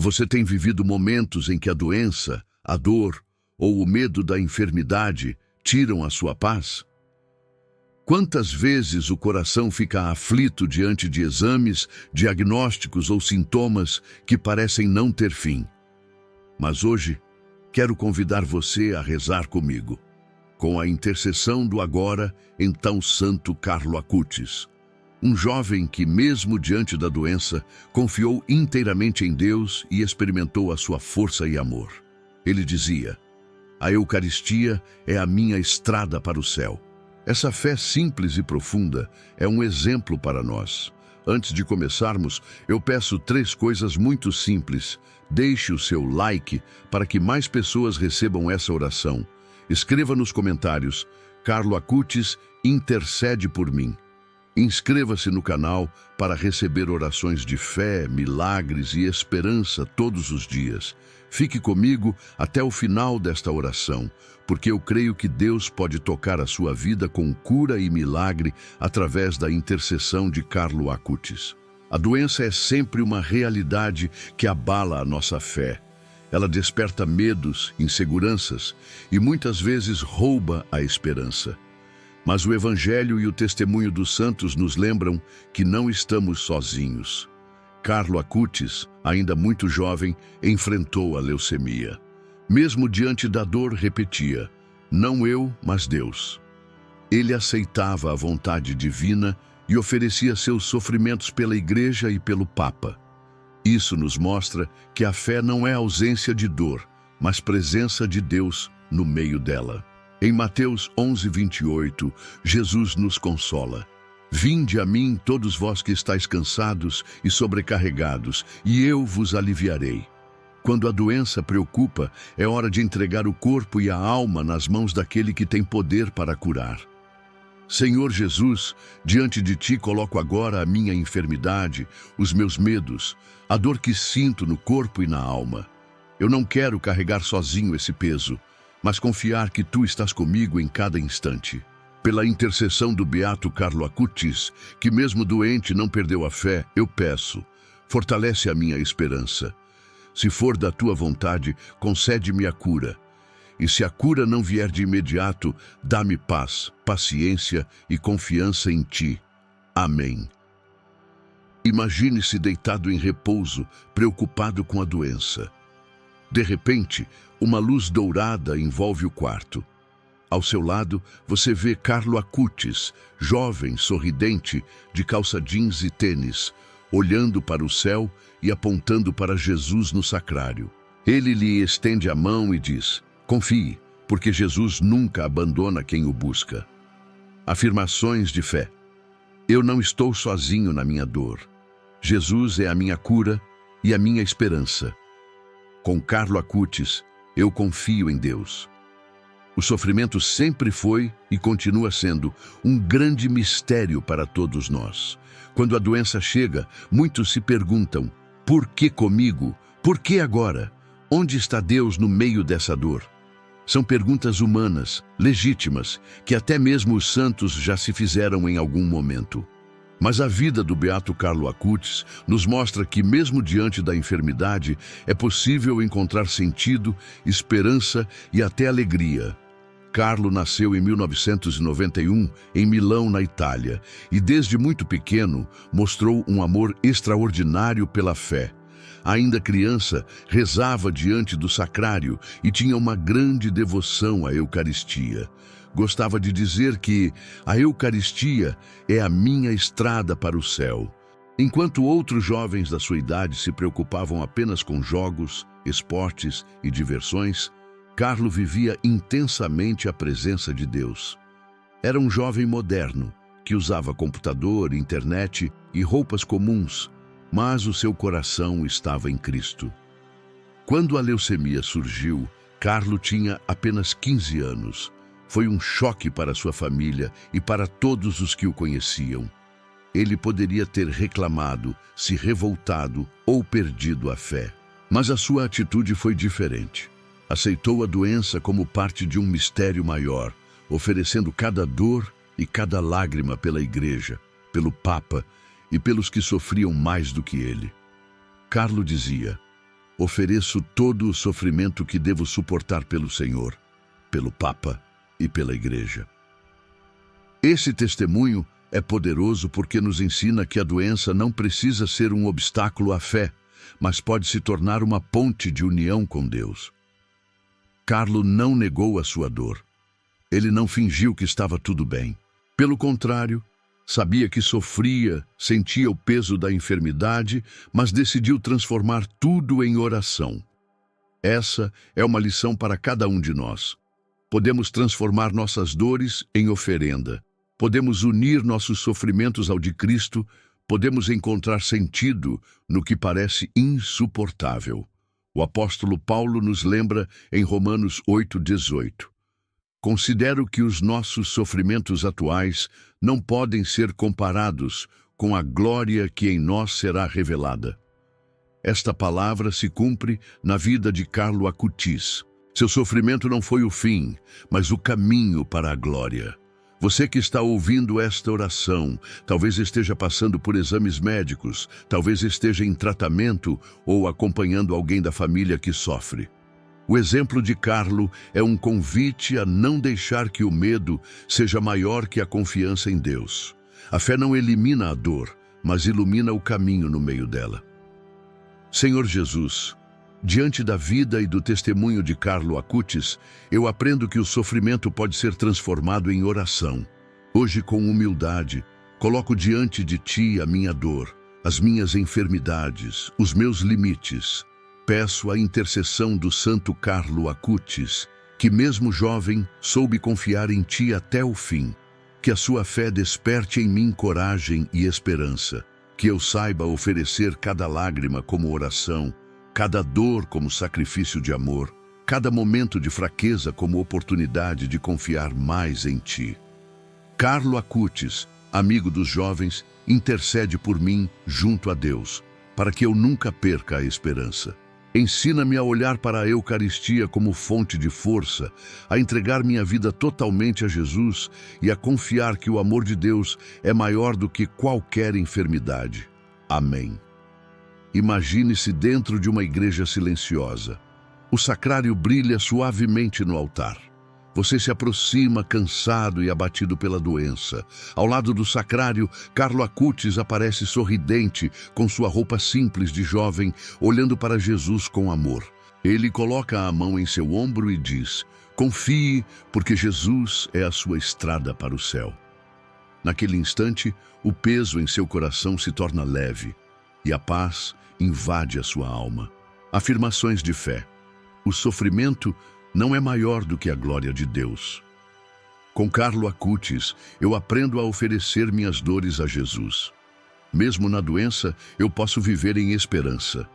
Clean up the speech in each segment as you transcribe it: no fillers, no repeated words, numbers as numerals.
Você tem vivido momentos em que a doença, a dor ou o medo da enfermidade tiram a sua paz? Quantas vezes o coração fica aflito diante de exames, diagnósticos ou sintomas que parecem não ter fim? Mas hoje, quero convidar você a rezar comigo, com a intercessão do agora, então Santo Carlo Acutis, um jovem que, mesmo diante da doença, confiou inteiramente em Deus e experimentou a sua força e amor. Ele dizia: "A Eucaristia é a minha estrada para o céu." Essa fé simples e profunda é um exemplo para nós. Antes de começarmos, eu peço 3 coisas muito simples. Deixe o seu like para que mais pessoas recebam essa oração. Escreva nos comentários: "Carlo Acutis intercede por mim." Inscreva-se no canal para receber orações de fé, milagres e esperança todos os dias. Fique comigo até o final desta oração, porque eu creio que Deus pode tocar a sua vida com cura e milagre através da intercessão de Carlo Acutis. A doença é sempre uma realidade que abala a nossa fé. Ela desperta medos, inseguranças e muitas vezes rouba a esperança. Mas o Evangelho e o testemunho dos santos nos lembram que não estamos sozinhos. Carlo Acutis, ainda muito jovem, enfrentou a leucemia. Mesmo diante da dor, repetia: "Não eu, mas Deus." Ele aceitava a vontade divina e oferecia seus sofrimentos pela Igreja e pelo Papa. Isso nos mostra que a fé não é ausência de dor, mas presença de Deus no meio dela. Em Mateus 11:28, Jesus nos consola: "Vinde a mim, todos vós que estáis cansados e sobrecarregados, e eu vos aliviarei." Quando a doença preocupa, é hora de entregar o corpo e a alma nas mãos daquele que tem poder para curar. Senhor Jesus, diante de Ti coloco agora a minha enfermidade, os meus medos, a dor que sinto no corpo e na alma. Eu não quero carregar sozinho esse peso, mas confiar que Tu estás comigo em cada instante. Pela intercessão do beato Carlo Acutis, que mesmo doente não perdeu a fé, eu peço: fortalece a minha esperança. Se for da Tua vontade, concede-me a cura. E se a cura não vier de imediato, dá-me paz, paciência e confiança em Ti. Amém. Imagine-se deitado em repouso, preocupado com a doença. De repente, uma luz dourada envolve o quarto. Ao seu lado, você vê Carlo Acutis, jovem, sorridente, de calça jeans e tênis, olhando para o céu e apontando para Jesus no sacrário. Ele lhe estende a mão e diz: "Confie, porque Jesus nunca abandona quem o busca." Afirmações de fé. Eu não estou sozinho na minha dor. Jesus é a minha cura e a minha esperança. Com Carlo Acutis, eu confio em Deus. O sofrimento sempre foi e continua sendo um grande mistério para todos nós. Quando a doença chega, muitos se perguntam: por que comigo? Por que agora? Onde está Deus no meio dessa dor? São perguntas humanas, legítimas, que até mesmo os santos já se fizeram em algum momento. Mas a vida do beato Carlo Acutis nos mostra que, mesmo diante da enfermidade, é possível encontrar sentido, esperança e até alegria. Carlo nasceu em 1991, em Milão, na Itália, e desde muito pequeno mostrou um amor extraordinário pela fé. Ainda criança, rezava diante do sacrário e tinha uma grande devoção à Eucaristia. Gostava de dizer que a Eucaristia é a minha estrada para o céu. Enquanto outros jovens da sua idade se preocupavam apenas com jogos, esportes e diversões, Carlo vivia intensamente a presença de Deus. Era um jovem moderno, que usava computador, internet e roupas comuns, mas o seu coração estava em Cristo. Quando a leucemia surgiu, Carlo tinha apenas 15 anos. Foi um choque para sua família e para todos os que o conheciam. Ele poderia ter reclamado, se revoltado ou perdido a fé. Mas a sua atitude foi diferente. Aceitou a doença como parte de um mistério maior, oferecendo cada dor e cada lágrima pela Igreja, pelo Papa e pelos que sofriam mais do que ele. Carlo dizia: ofereço todo o sofrimento que devo suportar pelo Senhor, pelo Papa e pela Igreja. Esse testemunho é poderoso porque nos ensina que a doença não precisa ser um obstáculo à fé, mas pode se tornar uma ponte de união com Deus. Carlo não negou a sua dor. Ele não fingiu que estava tudo bem. Pelo contrário, sabia que sofria, sentia o peso da enfermidade, mas decidiu transformar tudo em oração. Essa é uma lição para cada um de nós. Podemos transformar nossas dores em oferenda. Podemos unir nossos sofrimentos ao de Cristo. Podemos encontrar sentido no que parece insuportável. O apóstolo Paulo nos lembra em Romanos 8:18. Considero que os nossos sofrimentos atuais não podem ser comparados com a glória que em nós será revelada. Esta palavra se cumpre na vida de Carlo Acutis. Seu sofrimento não foi o fim, mas o caminho para a glória. Você que está ouvindo esta oração, talvez esteja passando por exames médicos, talvez esteja em tratamento ou acompanhando alguém da família que sofre. O exemplo de Carlo é um convite a não deixar que o medo seja maior que a confiança em Deus. A fé não elimina a dor, mas ilumina o caminho no meio dela. Senhor Jesus, diante da vida e do testemunho de Carlo Acutis, eu aprendo que o sofrimento pode ser transformado em oração. Hoje, com humildade, coloco diante de Ti a minha dor, as minhas enfermidades, os meus limites. Peço a intercessão do santo Carlo Acutis, que mesmo jovem soube confiar em Ti até o fim. Que a sua fé desperte em mim coragem e esperança. Que eu saiba oferecer cada lágrima como oração, cada dor como sacrifício de amor, cada momento de fraqueza como oportunidade de confiar mais em Ti. Carlo Acutis, amigo dos jovens, intercede por mim junto a Deus, para que eu nunca perca a esperança. Ensina-me a olhar para a Eucaristia como fonte de força, a entregar minha vida totalmente a Jesus e a confiar que o amor de Deus é maior do que qualquer enfermidade. Amém. Imagine-se dentro de uma igreja silenciosa. O sacrário brilha suavemente no altar. Você se aproxima cansado e abatido pela doença. Ao lado do sacrário, Carlo Acutis aparece sorridente, com sua roupa simples de jovem, olhando para Jesus com amor. Ele coloca a mão em seu ombro e diz: confie, porque Jesus é a sua estrada para o céu. Naquele instante, o peso em seu coração se torna leve e a paz invade a sua alma. Afirmações de fé. O sofrimento não é maior do que a glória de Deus. Com Carlo Acutis, eu aprendo a oferecer minhas dores a Jesus. Mesmo na doença, eu posso viver em esperança.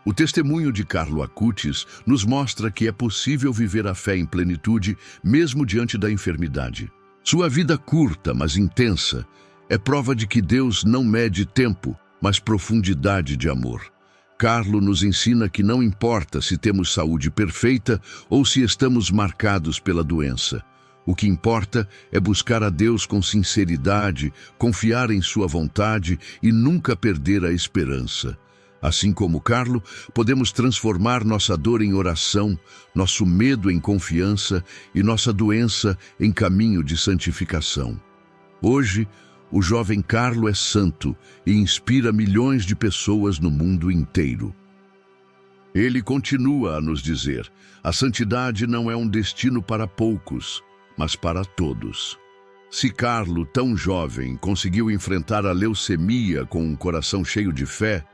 O testemunho de Carlo Acutis nos mostra que é possível viver a fé em plenitude, mesmo diante da enfermidade. Sua vida curta, mas intensa, é prova de que Deus não mede tempo, mas profundidade de amor. Carlo nos ensina que não importa se temos saúde perfeita ou se estamos marcados pela doença. O que importa é buscar a Deus com sinceridade, confiar em sua vontade e nunca perder a esperança. Assim como Carlo, podemos transformar nossa dor em oração, nosso medo em confiança e nossa doença em caminho de santificação. Hoje, o jovem Carlo é santo e inspira milhões de pessoas no mundo inteiro. Ele continua a nos dizer: a santidade não é um destino para poucos, mas para todos. Se Carlo, tão jovem, conseguiu enfrentar a leucemia com um coração cheio de fé,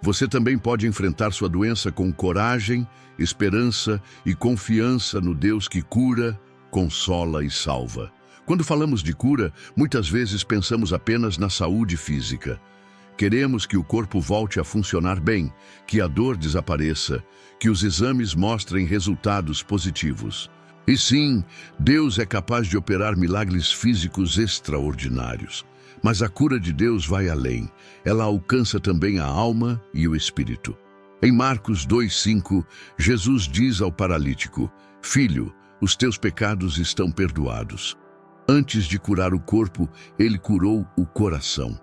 você também pode enfrentar sua doença com coragem, esperança e confiança no Deus que cura, consola e salva. Quando falamos de cura, muitas vezes pensamos apenas na saúde física. Queremos que o corpo volte a funcionar bem, que a dor desapareça, que os exames mostrem resultados positivos. E sim, Deus é capaz de operar milagres físicos extraordinários. Mas a cura de Deus vai além. Ela alcança também a alma e o espírito. Em Marcos 2:5, Jesus diz ao paralítico: Filho, os teus pecados estão perdoados. Antes de curar o corpo, ele curou o coração.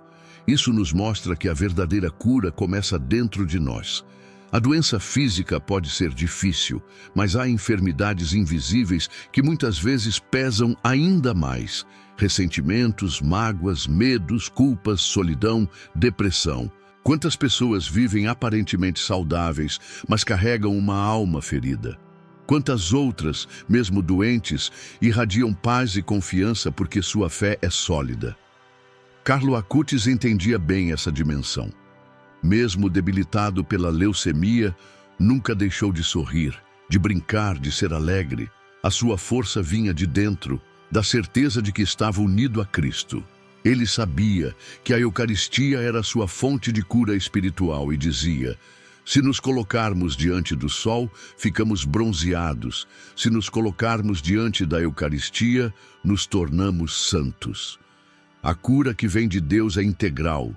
Isso nos mostra que a verdadeira cura começa dentro de nós. A doença física pode ser difícil, mas há enfermidades invisíveis que muitas vezes pesam ainda mais. Ressentimentos, mágoas, medos, culpas, solidão, depressão. Quantas pessoas vivem aparentemente saudáveis, mas carregam uma alma ferida? Quantas outras, mesmo doentes, irradiam paz e confiança porque sua fé é sólida? Carlo Acutis entendia bem essa dimensão. Mesmo debilitado pela leucemia, nunca deixou de sorrir, de brincar, de ser alegre. A sua força vinha de dentro, da certeza de que estava unido a Cristo. Ele sabia que a Eucaristia era sua fonte de cura espiritual e dizia: se nos colocarmos diante do sol, ficamos bronzeados. Se nos colocarmos diante da Eucaristia, nos tornamos santos. A cura que vem de Deus é integral.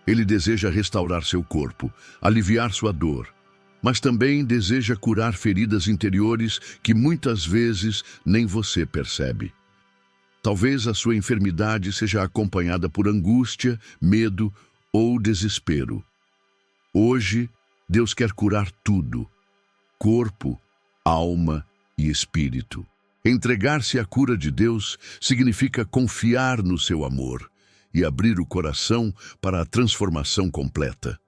Ele deseja restaurar seu corpo, aliviar sua dor, mas também deseja curar feridas interiores que muitas vezes nem você percebe. Talvez a sua enfermidade seja acompanhada por angústia, medo ou desespero. Hoje, Deus quer curar tudo: corpo, alma e espírito. Entregar-se à cura de Deus significa confiar no seu amor e abrir o coração para a transformação completa.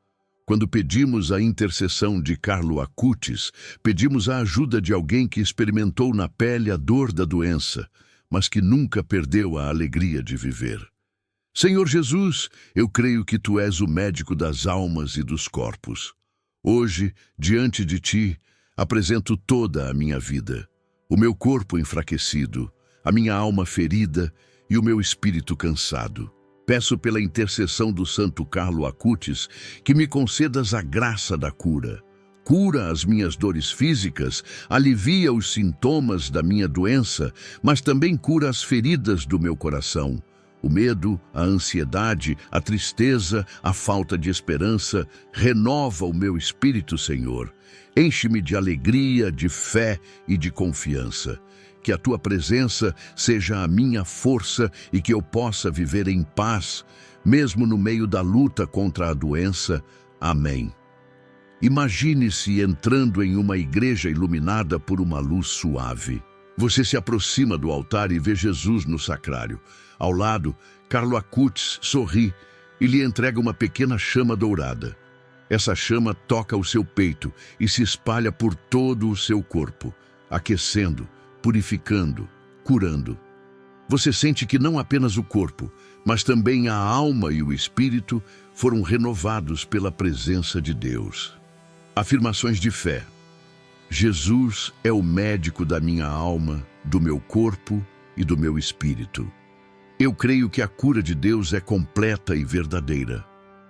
Quando pedimos a intercessão de Carlo Acutis, pedimos a ajuda de alguém que experimentou na pele a dor da doença, mas que nunca perdeu a alegria de viver. Senhor Jesus, eu creio que Tu és o médico das almas e dos corpos. Hoje, diante de Ti, apresento toda a minha vida, o meu corpo enfraquecido, a minha alma ferida e o meu espírito cansado. Peço pela intercessão do Santo Carlo Acutis que me concedas a graça da cura. Cura as minhas dores físicas, alivia os sintomas da minha doença, mas também cura as feridas do meu coração. O medo, a ansiedade, a tristeza, a falta de esperança, renova o meu espírito, Senhor. Enche-me de alegria, de fé e de confiança. Que a Tua presença seja a minha força e que eu possa viver em paz, mesmo no meio da luta contra a doença. Amém. Imagine-se entrando em uma igreja iluminada por uma luz suave. Você se aproxima do altar e vê Jesus no sacrário. Ao lado, Carlo Acutis sorri e lhe entrega uma pequena chama dourada. Essa chama toca o seu peito e se espalha por todo o seu corpo, aquecendo, purificando, curando. Você sente que não apenas o corpo, mas também a alma e o espírito foram renovados pela presença de Deus. Afirmações de fé. Jesus é o médico da minha alma, do meu corpo e do meu espírito. Eu creio que a cura de Deus é completa e verdadeira.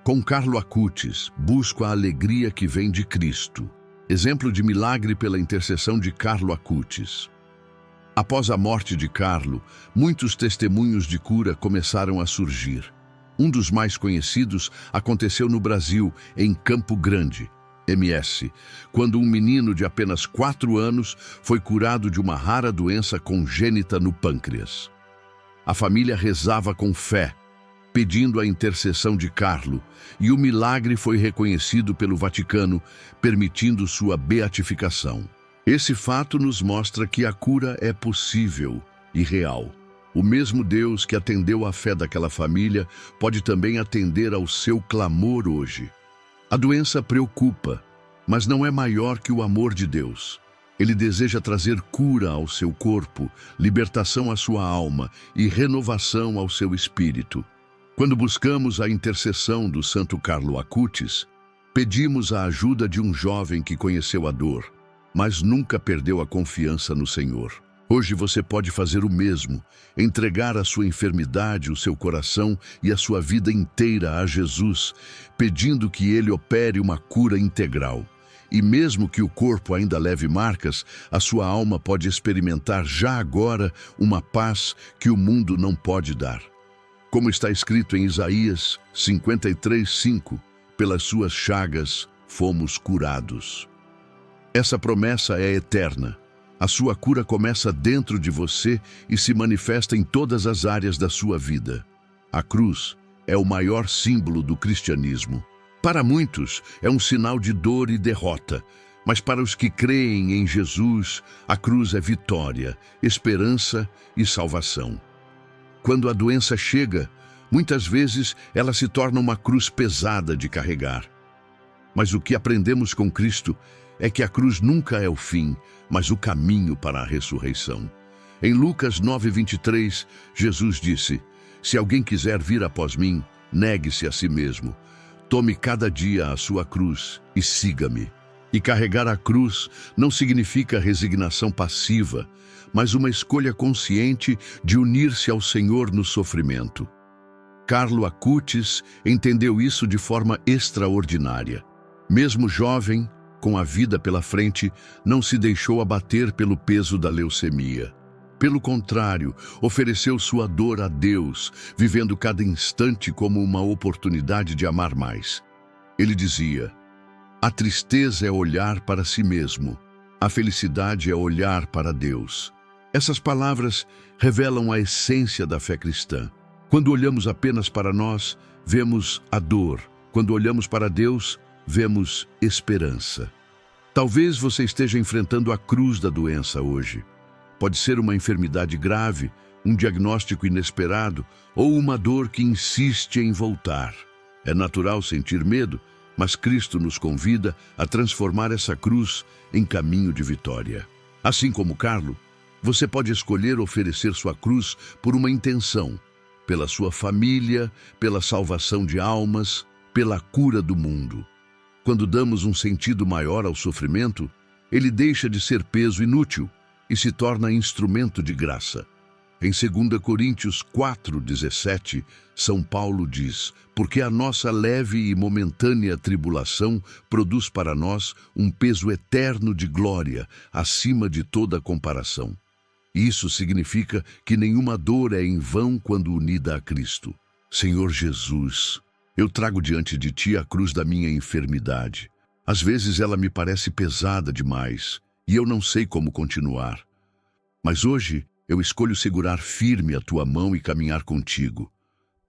Com Carlo Acutis, busco a alegria que vem de Cristo. Exemplo de milagre pela intercessão de Carlo Acutis. Após a morte de Carlo, muitos testemunhos de cura começaram a surgir. Um dos mais conhecidos aconteceu no Brasil, em Campo Grande, MS, quando um menino de apenas 4 anos foi curado de uma rara doença congênita no pâncreas. A família rezava com fé, pedindo a intercessão de Carlo, e o milagre foi reconhecido pelo Vaticano, permitindo sua beatificação. Esse fato nos mostra que a cura é possível e real. O mesmo Deus que atendeu à fé daquela família pode também atender ao seu clamor hoje. A doença preocupa, mas não é maior que o amor de Deus. Ele deseja trazer cura ao seu corpo, libertação à sua alma e renovação ao seu espírito. Quando buscamos a intercessão do Santo Carlo Acutis, pedimos a ajuda de um jovem que conheceu a dor, mas nunca perdeu a confiança no Senhor. Hoje você pode fazer o mesmo, entregar a sua enfermidade, o seu coração e a sua vida inteira a Jesus, pedindo que Ele opere uma cura integral. E mesmo que o corpo ainda leve marcas, a sua alma pode experimentar já agora uma paz que o mundo não pode dar. Como está escrito em Isaías 53:5, pelas suas chagas fomos curados. Essa promessa é eterna. A sua cura começa dentro de você e se manifesta em todas as áreas da sua vida. A cruz é o maior símbolo do cristianismo. Para muitos, é um sinal de dor e derrota, mas para os que creem em Jesus, a cruz é vitória, esperança e salvação. Quando a doença chega, muitas vezes ela se torna uma cruz pesada de carregar. Mas o que aprendemos com Cristo é que a cruz nunca é o fim, mas o caminho para a ressurreição. Em Lucas 9:23, Jesus disse: "Se alguém quiser vir após mim, negue-se a si mesmo. Tome cada dia a sua cruz e siga-me." E carregar a cruz não significa resignação passiva, mas uma escolha consciente de unir-se ao Senhor no sofrimento. Carlo Acutis entendeu isso de forma extraordinária. Mesmo jovem, com a vida pela frente, não se deixou abater pelo peso da leucemia. Pelo contrário, ofereceu sua dor a Deus, vivendo cada instante como uma oportunidade de amar mais. Ele dizia: "A tristeza é olhar para si mesmo, a felicidade é olhar para Deus." Essas palavras revelam a essência da fé cristã. Quando olhamos apenas para nós, vemos a dor. Quando olhamos para Deus, vemos esperança. Talvez você esteja enfrentando a cruz da doença hoje. Pode ser uma enfermidade grave, um diagnóstico inesperado ou uma dor que insiste em voltar. É natural sentir medo, mas Cristo nos convida a transformar essa cruz em caminho de vitória. Assim como Carlo, você pode escolher oferecer sua cruz por uma intenção, pela sua família, pela salvação de almas, pela cura do mundo. Quando damos um sentido maior ao sofrimento, ele deixa de ser peso inútil e se torna instrumento de graça. Em 2 Coríntios 4:17, São Paulo diz: "Porque a nossa leve e momentânea tribulação produz para nós um peso eterno de glória, acima de toda comparação." Isso significa que nenhuma dor é em vão quando unida a Cristo. Senhor Jesus, eu trago diante de Ti a cruz da minha enfermidade. Às vezes ela me parece pesada demais e eu não sei como continuar. Mas hoje eu escolho segurar firme a Tua mão e caminhar contigo.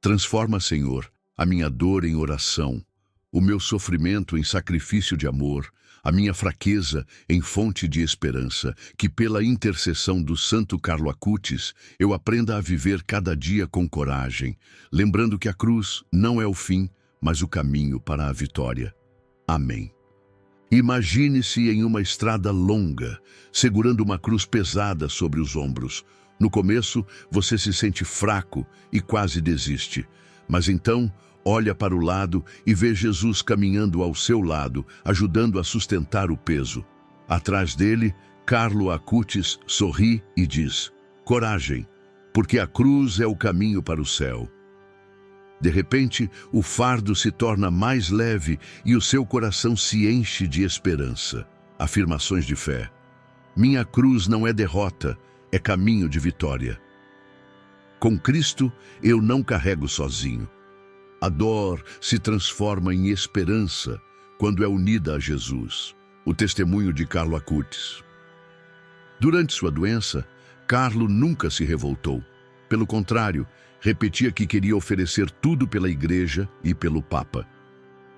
Transforma, Senhor, a minha dor em oração, o meu sofrimento em sacrifício de amor, a minha fraqueza em fonte de esperança, que pela intercessão do Santo Carlo Acutis eu aprenda a viver cada dia com coragem, lembrando que a cruz não é o fim, mas o caminho para a vitória. Amém. Imagine-se em uma estrada longa, segurando uma cruz pesada sobre os ombros. No começo, você se sente fraco e quase desiste. Mas então, olha para o lado e vê Jesus caminhando ao seu lado, ajudando a sustentar o peso. Atrás dele, Carlo Acutis sorri e diz: "Coragem, porque a cruz é o caminho para o céu." De repente, o fardo se torna mais leve e o seu coração se enche de esperança. Afirmações de fé. Minha cruz não é derrota, é caminho de vitória. Com Cristo, eu não carrego sozinho. A dor se transforma em esperança quando é unida a Jesus. O testemunho de Carlo Acutis. Durante sua doença, Carlo nunca se revoltou. Pelo contrário, repetia que queria oferecer tudo pela Igreja e pelo Papa.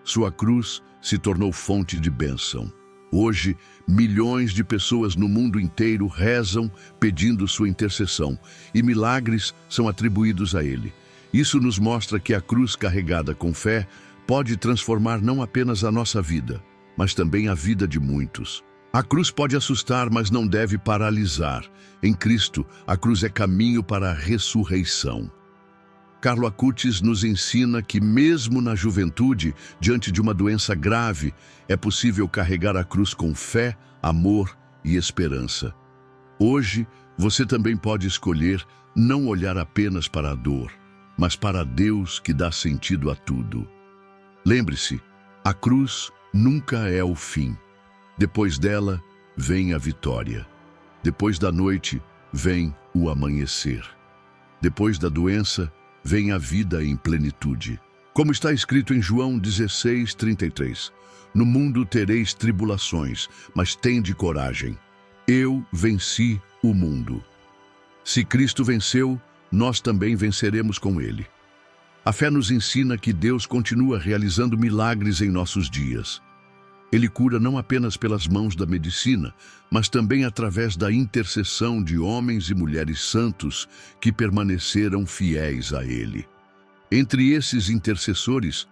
Sua cruz se tornou fonte de bênção. Hoje, milhões de pessoas no mundo inteiro rezam pedindo sua intercessão e milagres são atribuídos a ele. Isso nos mostra que a cruz carregada com fé pode transformar não apenas a nossa vida, mas também a vida de muitos. A cruz pode assustar, mas não deve paralisar. Em Cristo, a cruz é caminho para a ressurreição. Carlo Acutis nos ensina que mesmo na juventude, diante de uma doença grave, é possível carregar a cruz com fé, amor e esperança. Hoje, você também pode escolher não olhar apenas para a dor, mas para Deus que dá sentido a tudo. Lembre-se, a cruz nunca é o fim. Depois dela, vem a vitória. Depois da noite, vem o amanhecer. Depois da doença, vem a vida em plenitude. Como está escrito em João 16:33, "No mundo tereis tribulações, mas tende coragem. Eu venci o mundo." Se Cristo venceu, nós também venceremos com ele. A fé nos ensina que Deus continua realizando milagres em nossos dias. Ele cura não apenas pelas mãos da medicina, mas também através da intercessão de homens e mulheres santos que permaneceram fiéis a Ele. Entre esses intercessores,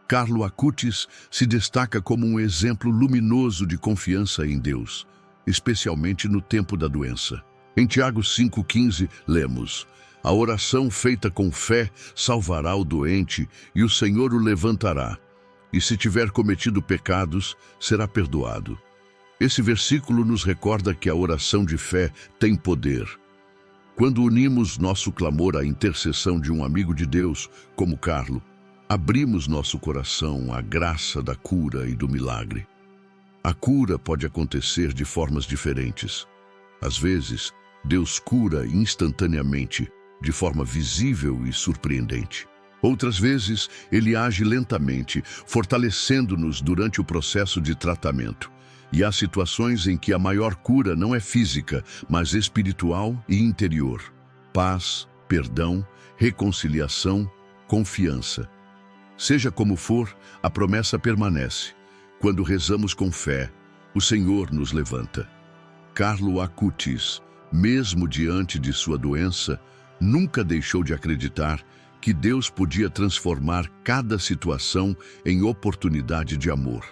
Carlo Acutis se destaca como um exemplo luminoso de confiança em Deus, especialmente no tempo da doença. Em Tiago 5,15, lemos: "A oração feita com fé salvará o doente, e o Senhor o levantará. E se tiver cometido pecados, será perdoado." Esse versículo nos recorda que a oração de fé tem poder. Quando unimos nosso clamor à intercessão de um amigo de Deus, como Carlo, abrimos nosso coração à graça da cura e do milagre. A cura pode acontecer de formas diferentes. Às vezes, Deus cura instantaneamente, de forma visível e surpreendente. Outras vezes, Ele age lentamente, fortalecendo-nos durante o processo de tratamento. E há situações em que a maior cura não é física, mas espiritual e interior. Paz, perdão, reconciliação, confiança. Seja como for, a promessa permanece. Quando rezamos com fé, o Senhor nos levanta. Carlo Acutis, mesmo diante de sua doença, nunca deixou de acreditar que Deus podia transformar cada situação em oportunidade de amor.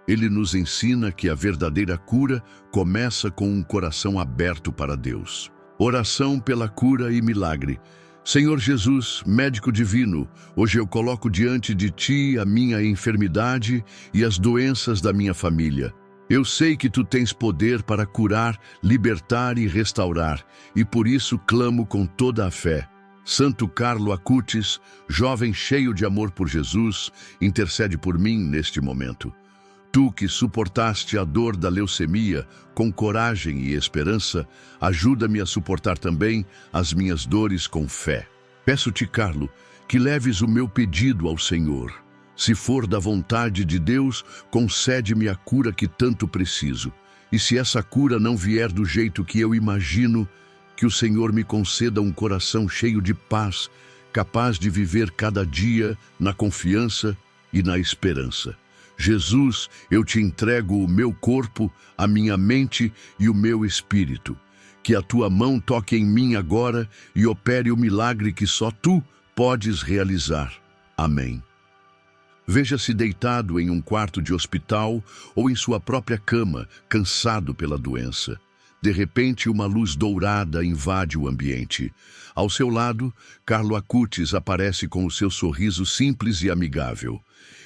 Ele nos ensina que a verdadeira cura começa com um coração aberto para Deus. Oração pela cura e milagre. Senhor Jesus, médico divino, hoje eu coloco diante de Ti a minha enfermidade e as doenças da minha família. Eu sei que Tu tens poder para curar, libertar e restaurar, e por isso clamo com toda a fé. Santo Carlo Acutis, jovem cheio de amor por Jesus, intercede por mim neste momento. Tu que suportaste a dor da leucemia com coragem e esperança, ajuda-me a suportar também as minhas dores com fé. Peço-te, Carlo, que leves o meu pedido ao Senhor. Se for da vontade de Deus, concede-me a cura que tanto preciso. E se essa cura não vier do jeito que eu imagino, que o Senhor me conceda um coração cheio de paz, capaz de viver cada dia na confiança e na esperança. Jesus, eu te entrego o meu corpo, a minha mente e o meu espírito. Que a tua mão toque em mim agora e opere o milagre que só tu podes realizar. Amém. Veja-se deitado em um quarto de hospital ou em sua própria cama, cansado pela doença. De repente, uma luz dourada invade o ambiente. Ao seu lado, Carlo Acutis aparece com o seu sorriso simples e amigável.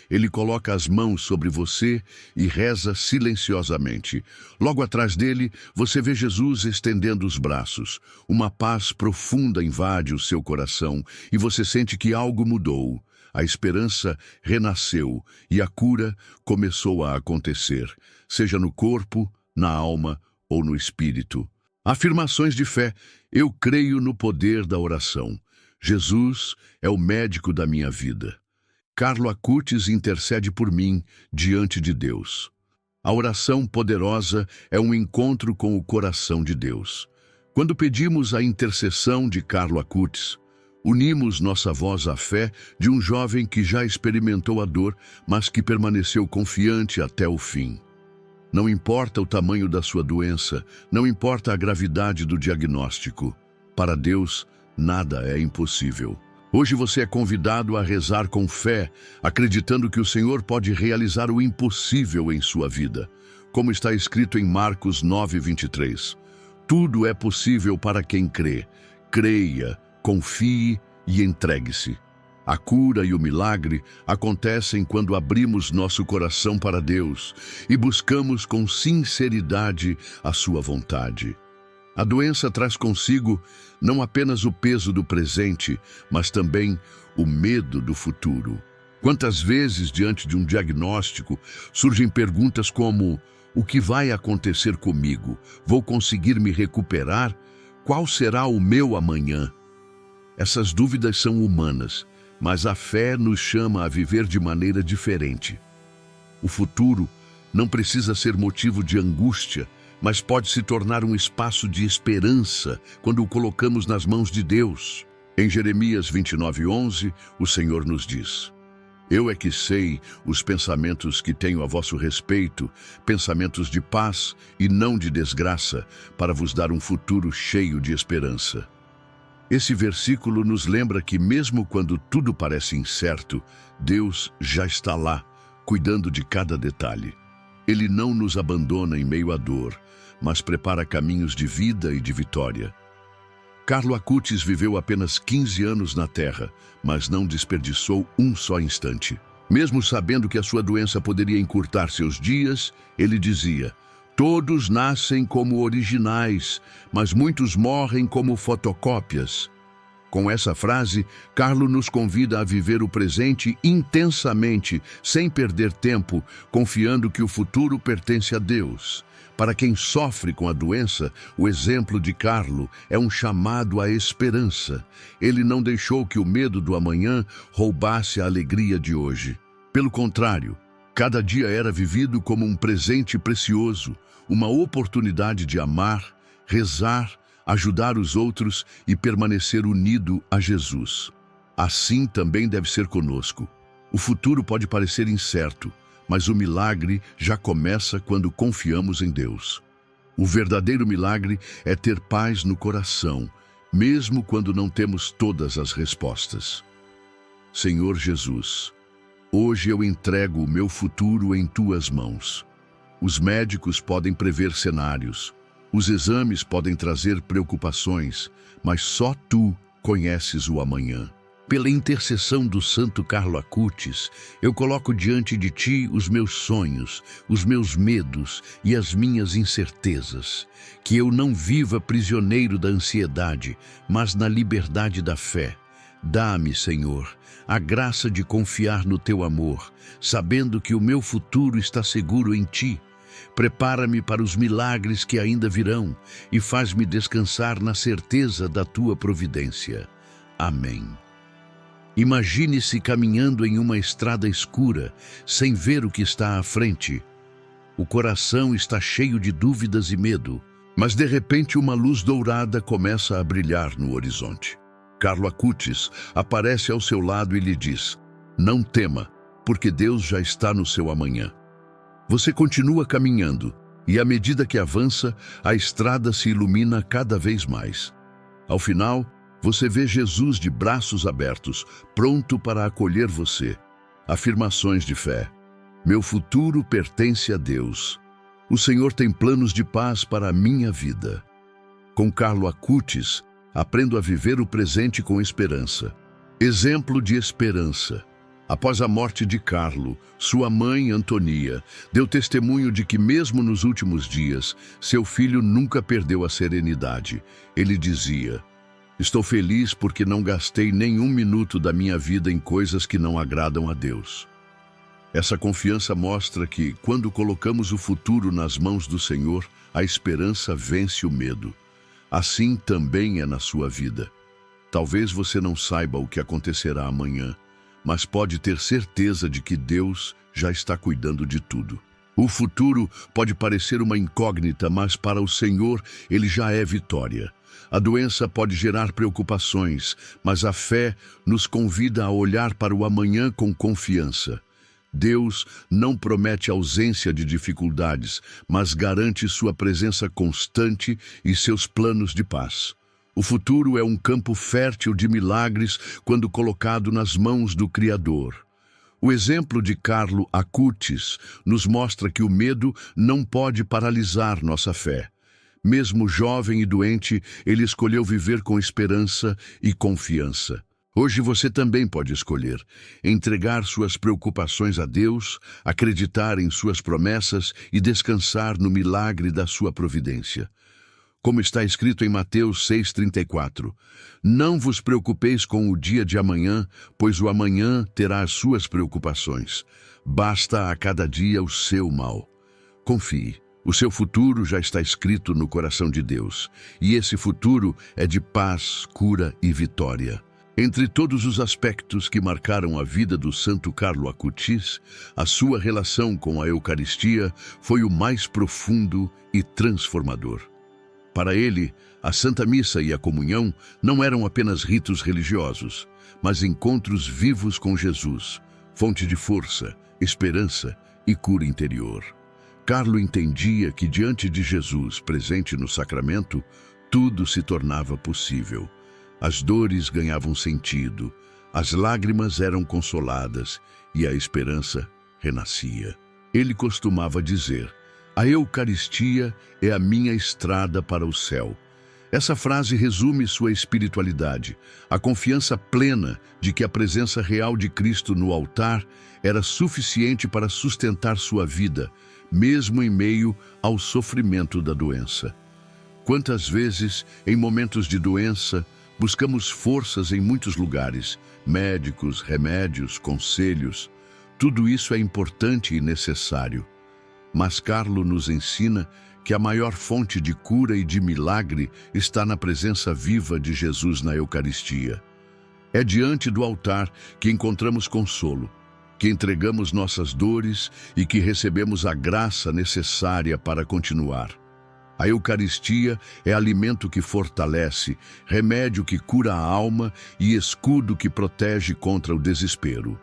Ele coloca as mãos sobre você e reza silenciosamente. Logo atrás dele, você vê Jesus estendendo os braços. Uma paz profunda invade o seu coração e você sente que algo mudou. A esperança renasceu e a cura começou a acontecer, seja no corpo, na alma ou no espírito. Afirmações de fé. Eu creio no poder da oração. Jesus é o médico da minha vida. Carlo Acutis intercede por mim diante de Deus. A oração poderosa é um encontro com o coração de Deus. Quando pedimos a intercessão de Carlo Acutis, unimos nossa voz à fé de um jovem que já experimentou a dor, mas que permaneceu confiante até o fim. Não importa o tamanho da sua doença, não importa a gravidade do diagnóstico. Para Deus, nada é impossível. Hoje você é convidado a rezar com fé, acreditando que o Senhor pode realizar o impossível em sua vida. Como está escrito em Marcos 9:23. Tudo é possível para quem crê. Creia, confie e entregue-se. A cura e o milagre acontecem quando abrimos nosso coração para Deus e buscamos com sinceridade a sua vontade. A doença traz consigo não apenas o peso do presente, mas também o medo do futuro. Quantas vezes, diante de um diagnóstico, surgem perguntas como: o que vai acontecer comigo? Vou conseguir me recuperar? Qual será o meu amanhã? Essas dúvidas são humanas, mas a fé nos chama a viver de maneira diferente. O futuro não precisa ser motivo de angústia, mas pode se tornar um espaço de esperança quando o colocamos nas mãos de Deus. Em Jeremias 29:11, o Senhor nos diz: Eu é que sei os pensamentos que tenho a vosso respeito, pensamentos de paz e não de desgraça, para vos dar um futuro cheio de esperança. Esse versículo nos lembra que mesmo quando tudo parece incerto, Deus já está lá, cuidando de cada detalhe. Ele não nos abandona em meio à dor, mas prepara caminhos de vida e de vitória. Carlo Acutis viveu apenas 15 anos na Terra, mas não desperdiçou um só instante. Mesmo sabendo que a sua doença poderia encurtar seus dias, ele dizia: Todos nascem como originais, mas muitos morrem como fotocópias. Com essa frase, Carlo nos convida a viver o presente intensamente, sem perder tempo, confiando que o futuro pertence a Deus. Para quem sofre com a doença, o exemplo de Carlo é um chamado à esperança. Ele não deixou que o medo do amanhã roubasse a alegria de hoje. Pelo contrário, cada dia era vivido como um presente precioso, uma oportunidade de amar, rezar, ajudar os outros e permanecer unido a Jesus. Assim também deve ser conosco. O futuro pode parecer incerto, mas o milagre já começa quando confiamos em Deus. O verdadeiro milagre é ter paz no coração, mesmo quando não temos todas as respostas. Senhor Jesus, hoje eu entrego o meu futuro em tuas mãos. Os médicos podem prever cenários, os exames podem trazer preocupações, mas só tu conheces o amanhã. Pela intercessão do Santo Carlo Acutis, eu coloco diante de ti os meus sonhos, os meus medos e as minhas incertezas. Que eu não viva prisioneiro da ansiedade, mas na liberdade da fé. Dá-me, Senhor, a graça de confiar no teu amor, sabendo que o meu futuro está seguro em ti. Prepara-me para os milagres que ainda virão e faz-me descansar na certeza da tua providência. Amém. Imagine-se caminhando em uma estrada escura, sem ver o que está à frente. O coração está cheio de dúvidas e medo, mas de repente uma luz dourada começa a brilhar no horizonte. Carlo Acutis aparece ao seu lado e lhe diz: Não tema, porque Deus já está no seu amanhã. Você continua caminhando, e à medida que avança, a estrada se ilumina cada vez mais. Ao final, você vê Jesus de braços abertos, pronto para acolher você. Afirmações de fé. Meu futuro pertence a Deus. O Senhor tem planos de paz para a minha vida. Com Carlo Acutis, aprendo a viver o presente com esperança. Exemplo de esperança. Após a morte de Carlo, sua mãe, Antonia, deu testemunho de que mesmo nos últimos dias, seu filho nunca perdeu a serenidade. Ele dizia: Estou feliz porque não gastei nenhum minuto da minha vida em coisas que não agradam a Deus. Essa confiança mostra que, quando colocamos o futuro nas mãos do Senhor, a esperança vence o medo. Assim também é na sua vida. Talvez você não saiba o que acontecerá amanhã, mas pode ter certeza de que Deus já está cuidando de tudo. O futuro pode parecer uma incógnita, mas para o Senhor ele já é vitória. A doença pode gerar preocupações, mas a fé nos convida a olhar para o amanhã com confiança. Deus não promete ausência de dificuldades, mas garante sua presença constante e seus planos de paz. O futuro é um campo fértil de milagres quando colocado nas mãos do Criador. O exemplo de Carlo Acutis nos mostra que o medo não pode paralisar nossa fé. Mesmo jovem e doente, ele escolheu viver com esperança e confiança. Hoje você também pode escolher entregar suas preocupações a Deus, acreditar em suas promessas e descansar no milagre da sua providência. Como está escrito em Mateus 6,34, não vos preocupeis com o dia de amanhã, pois o amanhã terá as suas preocupações. Basta a cada dia o seu mal. Confie, o seu futuro já está escrito no coração de Deus, e esse futuro é de paz, cura e vitória. Entre todos os aspectos que marcaram a vida do Santo Carlo Acutis, a sua relação com a Eucaristia foi o mais profundo e transformador. Para ele, a Santa Missa e a comunhão não eram apenas ritos religiosos, mas encontros vivos com Jesus, fonte de força, esperança e cura interior. Carlo entendia que diante de Jesus, presente no sacramento, tudo se tornava possível. As dores ganhavam sentido, as lágrimas eram consoladas e a esperança renascia. Ele costumava dizer: "A Eucaristia é a minha estrada para o céu." Essa frase resume sua espiritualidade, a confiança plena de que a presença real de Cristo no altar era suficiente para sustentar sua vida, mesmo em meio ao sofrimento da doença. Quantas vezes, em momentos de doença, buscamos forças em muitos lugares, médicos, remédios, conselhos. Tudo isso é importante e necessário. Mas Carlo nos ensina que a maior fonte de cura e de milagre está na presença viva de Jesus na Eucaristia. É diante do altar que encontramos consolo, que entregamos nossas dores e que recebemos a graça necessária para continuar. A Eucaristia é alimento que fortalece, remédio que cura a alma e escudo que protege contra o desespero.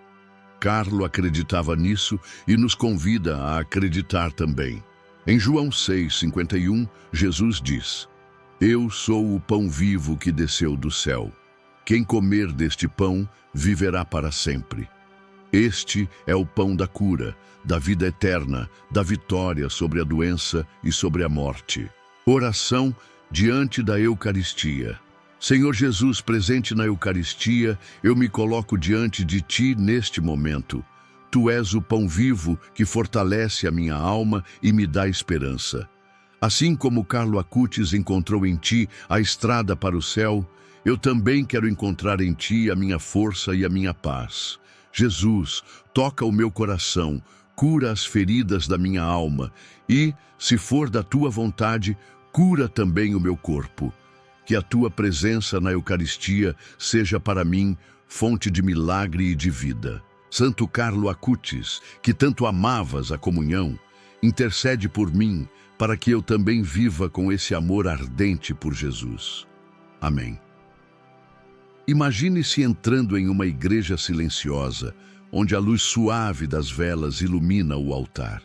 Carlo acreditava nisso e nos convida a acreditar também. Em João 6:51, Jesus diz: "Eu sou o pão vivo que desceu do céu. Quem comer deste pão viverá para sempre." Este é o pão da cura, da vida eterna, da vitória sobre a doença e sobre a morte. Oração diante da Eucaristia. Senhor Jesus, presente na Eucaristia, eu me coloco diante de Ti neste momento. Tu és o pão vivo que fortalece a minha alma e me dá esperança. Assim como Carlo Acutis encontrou em Ti a estrada para o céu, eu também quero encontrar em Ti a minha força e a minha paz. Jesus, toca o meu coração, cura as feridas da minha alma e, se for da Tua vontade, cura também o meu corpo. Que a Tua presença na Eucaristia seja para mim fonte de milagre e de vida. Santo Carlo Acutis, que tanto amavas a comunhão, intercede por mim para que eu também viva com esse amor ardente por Jesus. Amém. Imagine-se entrando em uma igreja silenciosa, onde a luz suave das velas ilumina o altar.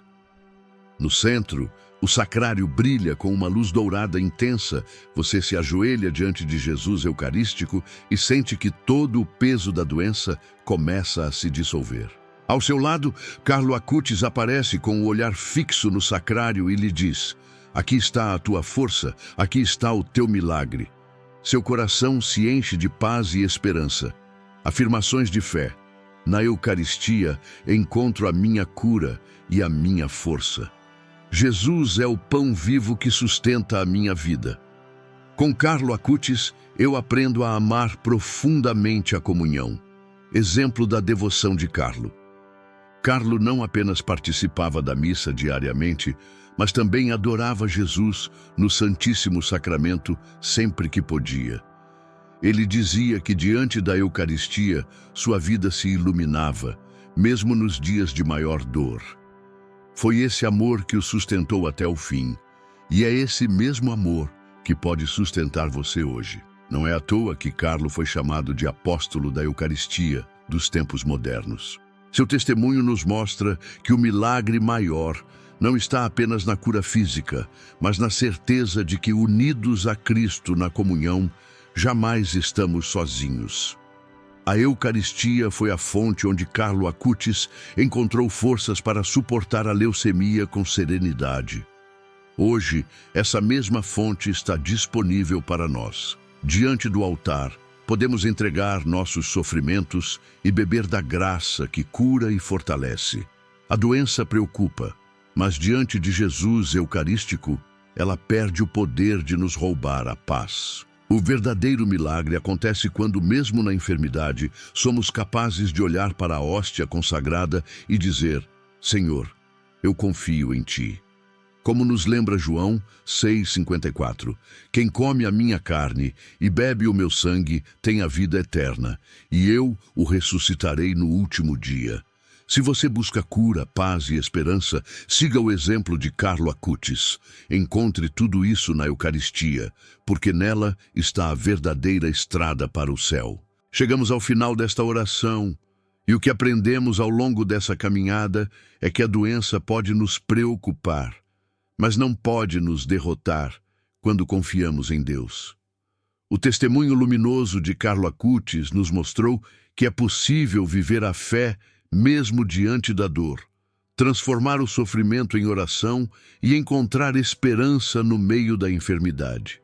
No centro, o sacrário brilha com uma luz dourada intensa. Você se ajoelha diante de Jesus Eucarístico e sente que todo o peso da doença começa a se dissolver. Ao seu lado, Carlo Acutis aparece com o olhar fixo no sacrário e lhe diz: "Aqui está a tua força, aqui está o teu milagre." Seu coração se enche de paz e esperança. Afirmações de fé. Na Eucaristia encontro a minha cura e a minha força. Jesus é o pão vivo que sustenta a minha vida. Com Carlo Acutis, eu aprendo a amar profundamente a comunhão. Exemplo da devoção de Carlo. Carlo não apenas participava da missa diariamente, mas também adorava Jesus no Santíssimo Sacramento sempre que podia. Ele dizia que diante da Eucaristia sua vida se iluminava, mesmo nos dias de maior dor. Foi esse amor que o sustentou até o fim, e é esse mesmo amor que pode sustentar você hoje. Não é à toa que Carlo foi chamado de apóstolo da Eucaristia dos tempos modernos. Seu testemunho nos mostra que o milagre maior não está apenas na cura física, mas na certeza de que, unidos a Cristo na comunhão, jamais estamos sozinhos. A Eucaristia foi a fonte onde Carlo Acutis encontrou forças para suportar a leucemia com serenidade. Hoje, essa mesma fonte está disponível para nós. Diante do altar, podemos entregar nossos sofrimentos e beber da graça que cura e fortalece. A doença preocupa, mas diante de Jesus Eucarístico, ela perde o poder de nos roubar a paz. O verdadeiro milagre acontece quando, mesmo na enfermidade, somos capazes de olhar para a hóstia consagrada e dizer: "Senhor, eu confio em Ti." Como nos lembra João 6,54, "Quem come a minha carne e bebe o meu sangue tem a vida eterna, e eu o ressuscitarei no último dia." Se você busca cura, paz e esperança, siga o exemplo de Carlo Acutis. Encontre tudo isso na Eucaristia, porque nela está a verdadeira estrada para o céu. Chegamos ao final desta oração, e o que aprendemos ao longo dessa caminhada é que a doença pode nos preocupar, mas não pode nos derrotar quando confiamos em Deus. O testemunho luminoso de Carlo Acutis nos mostrou que é possível viver a fé mesmo diante da dor, transformar o sofrimento em oração e encontrar esperança no meio da enfermidade.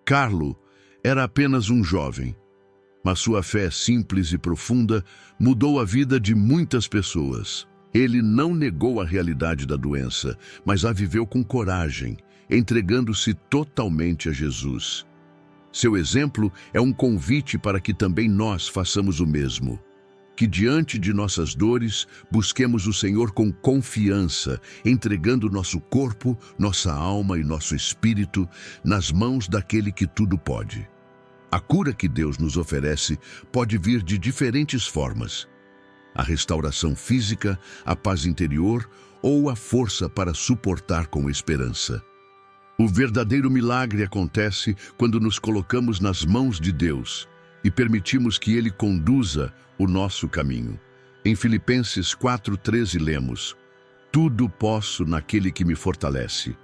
Carlo era apenas um jovem, mas sua fé simples e profunda mudou a vida de muitas pessoas. Ele não negou a realidade da doença, mas a viveu com coragem, entregando-se totalmente a Jesus. Seu exemplo é um convite para que também nós façamos o mesmo. Que diante de nossas dores, busquemos o Senhor com confiança, entregando nosso corpo, nossa alma e nosso espírito nas mãos daquele que tudo pode. A cura que Deus nos oferece pode vir de diferentes formas. A restauração física, a paz interior ou a força para suportar com esperança. O verdadeiro milagre acontece quando nos colocamos nas mãos de Deus e permitimos que Ele conduza o nosso caminho. Em Filipenses 4:13 lemos: "Tudo posso naquele que me fortalece."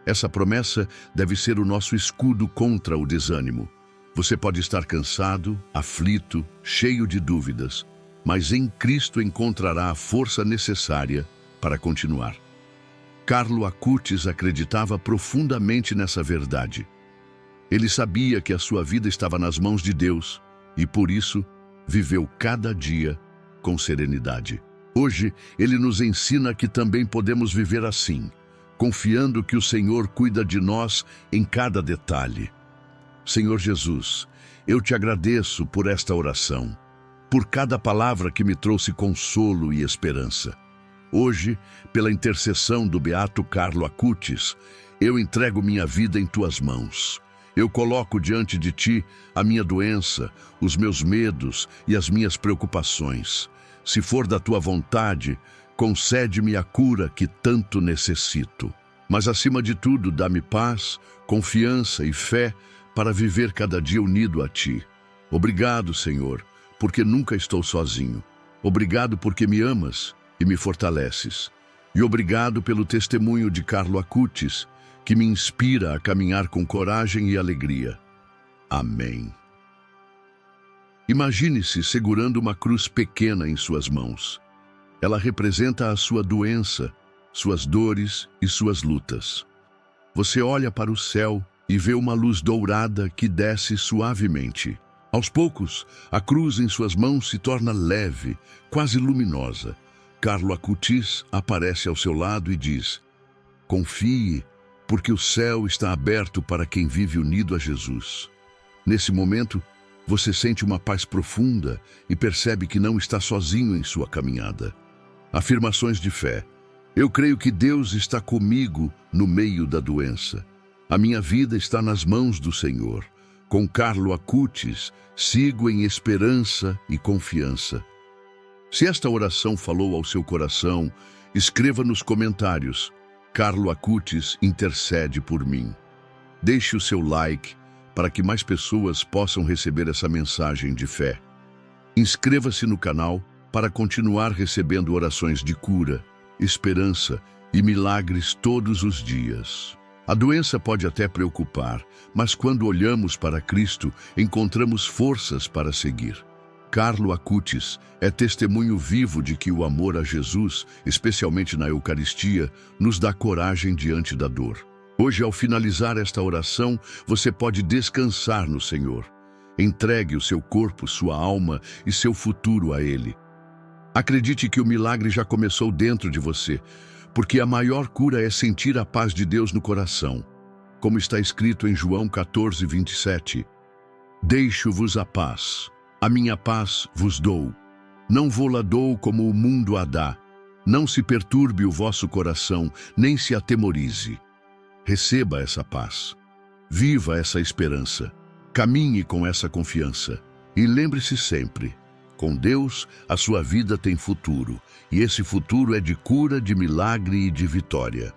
Essa promessa deve ser o nosso escudo contra o desânimo. Você pode estar cansado, aflito, cheio de dúvidas, mas em Cristo encontrará a força necessária para continuar. Carlo Acutis acreditava profundamente nessa verdade. Ele sabia que a sua vida estava nas mãos de Deus e, por isso, viveu cada dia com serenidade. Hoje, ele nos ensina que também podemos viver assim, confiando que o Senhor cuida de nós em cada detalhe. Senhor Jesus, eu te agradeço por esta oração, por cada palavra que me trouxe consolo e esperança. Hoje, pela intercessão do beato Carlo Acutis, eu entrego minha vida em tuas mãos. Eu coloco diante de ti a minha doença, os meus medos e as minhas preocupações. Se for da tua vontade, concede-me a cura que tanto necessito. Mas, acima de tudo, dá-me paz, confiança e fé para viver cada dia unido a ti. Obrigado, Senhor, porque nunca estou sozinho. Obrigado porque me amas e me fortaleces. E obrigado pelo testemunho de Carlo Acutis, que me inspira a caminhar com coragem e alegria. Amém. Imagine-se segurando uma cruz pequena em suas mãos. Ela representa a sua doença, suas dores e suas lutas. Você olha para o céu e vê uma luz dourada que desce suavemente. Aos poucos, a cruz em suas mãos se torna leve, quase luminosa. Carlo Acutis aparece ao seu lado e diz: "Confie, porque o céu está aberto para quem vive unido a Jesus." Nesse momento, você sente uma paz profunda e percebe que não está sozinho em sua caminhada. Afirmações de fé. Eu creio que Deus está comigo no meio da doença. A minha vida está nas mãos do Senhor. Com Carlo Acutis, sigo em esperança e confiança. Se esta oração falou ao seu coração, escreva nos comentários: "Carlo Acutis intercede por mim." Deixe o seu like para que mais pessoas possam receber essa mensagem de fé. Inscreva-se no canal para continuar recebendo orações de cura, esperança e milagres todos os dias. A doença pode até preocupar, mas quando olhamos para Cristo, encontramos forças para seguir. Carlo Acutis é testemunho vivo de que o amor a Jesus, especialmente na Eucaristia, nos dá coragem diante da dor. Hoje, ao finalizar esta oração, você pode descansar no Senhor. Entregue o seu corpo, sua alma e seu futuro a Ele. Acredite que o milagre já começou dentro de você, porque a maior cura é sentir a paz de Deus no coração. Como está escrito em João 14:27, "Deixo-vos a paz, a minha paz vos dou. Não vou-la dou como o mundo a dá. Não se perturbe o vosso coração, nem se atemorize." Receba essa paz. Viva essa esperança. Caminhe com essa confiança. E lembre-se sempre Com Deus, a sua vida tem futuro, e esse futuro é de cura, de milagre e de vitória.